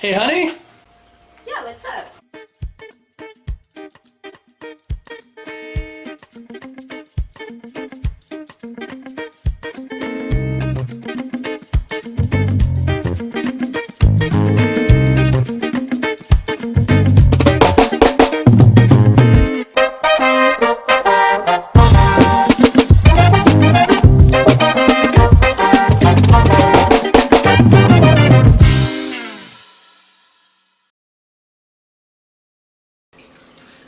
Hey, honey? Yeah, what's up?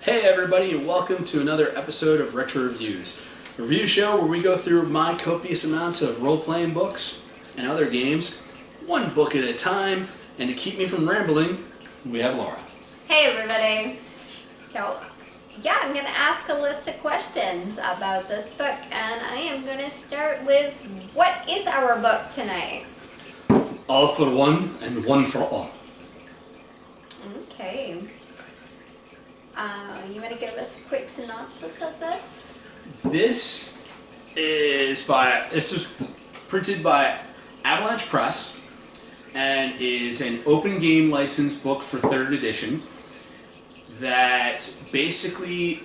Hey everybody, and welcome to another episode of Retro Reviews, a review show where we go through my copious amounts of role-playing books and other games, one book at a time, and to keep me from rambling, we have Laura. Hey everybody. So, yeah, I'm going to ask a list of questions about this book, and I am going to start with, what is our book tonight? All for one and one for all. Okay. You want to give us a quick synopsis of this? This is printed by Avalanche Press and is an open game licensed book for 3rd edition that basically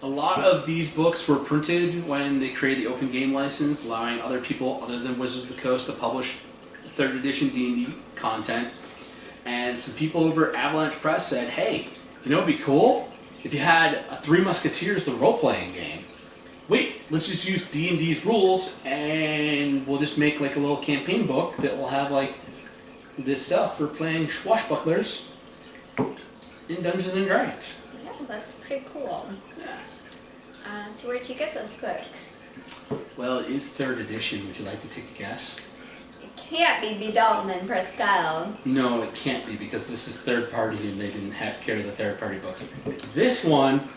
a lot of these books were printed when they created the open game license, allowing other people other than Wizards of the Coast to publish 3rd edition D&D content. And some people over at Avalanche Press said, hey, you know what would be cool? If you had a Three Musketeers, the role-playing game. Wait, let's just use D&D's rules and we'll just make like a little campaign book that will have like this stuff for playing swashbucklers in Dungeons and Dragons. Yeah, that's pretty cool. Yeah. So where'd you get this book? Well, it is 3rd edition. Would you like to take a guess? Can't be Dalton and Prescott. No, it can't be because this is third party and they didn't carry the third party books. This one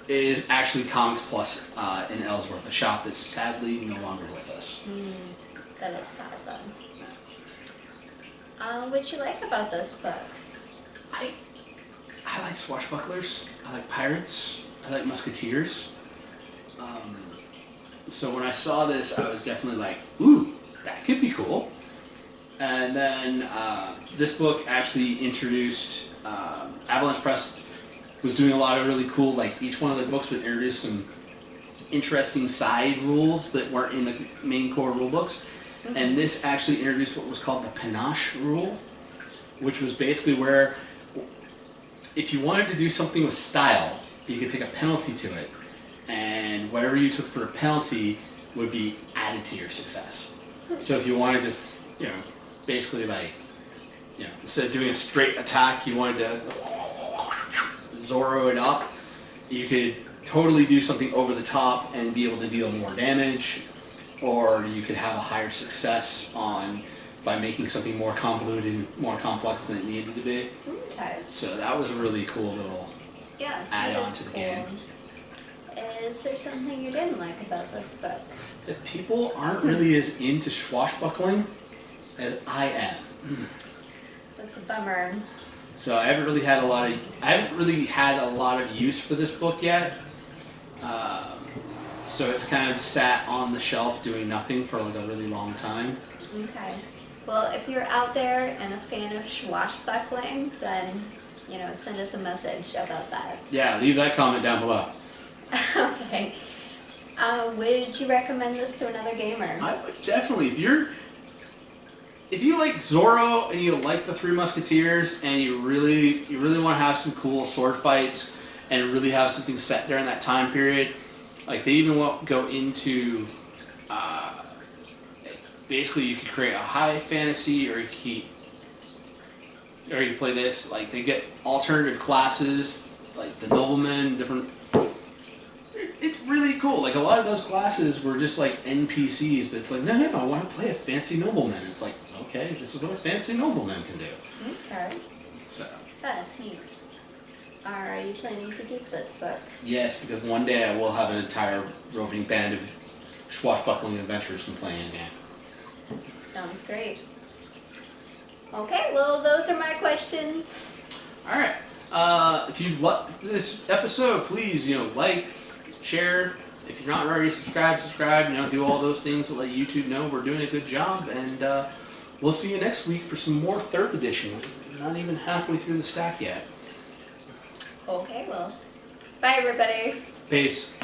is actually Comics Plus in Ellsworth, a shop that's sadly no longer with us. That is sad though. What'd you like about this book? I like swashbucklers, I like pirates, I like musketeers. So when I saw this, I was definitely like, ooh, that could be cool. And then this book actually introduced, Avalanche Press was doing a lot of really cool, like each one of their books would introduce some interesting side rules that weren't in the main core rule books. Mm-hmm. And this actually introduced what was called the panache rule, which was basically where if you wanted to do something with style, you could take a penalty to it, and whatever you took for a penalty would be added to your success. So if you wanted to, basically like, instead of doing a straight attack, you wanted to Zorro it up, you could totally do something over the top and be able to deal more damage, or you could have a higher success by making something more convoluted and more complex than it needed to be. Okay. So that was a really cool little add-on to the game. Is there something you didn't like about this book? That people aren't really as into swashbuckling as I am. That's a bummer. So I haven't really had a lot of use for this book yet. So it's kind of sat on the shelf doing nothing for like a really long time. Okay. Well, if you're out there and a fan of swashbuckling, then send us a message about that. Yeah, leave that comment down below. Okay. Would you recommend this to another gamer? I would definitely. If you like Zorro and you like the Three Musketeers and you really want to have some cool sword fights and really have something set during that time period, like they even go into basically you could create a high fantasy, or you could play this. Like they get alternative classes like the noblemen, different. It's really cool. Like a lot of those classes were just like NPCs, but it's like, no, I want to play a fancy nobleman. It's like, okay, this is what a fancy nobleman can do. Okay. So. That's neat. Are you planning to keep this book? Yes, because one day I will have an entire roving band of swashbuckling adventurers from playing a game. Sounds great. Okay, well, those are my questions. All right. If you've loved this episode, please, like, share. If you're not already subscribed, do all those things to let YouTube know we're doing a good job, and we'll see you next week for some more 3rd edition not even halfway through the stack yet. Okay, well, bye everybody. Peace.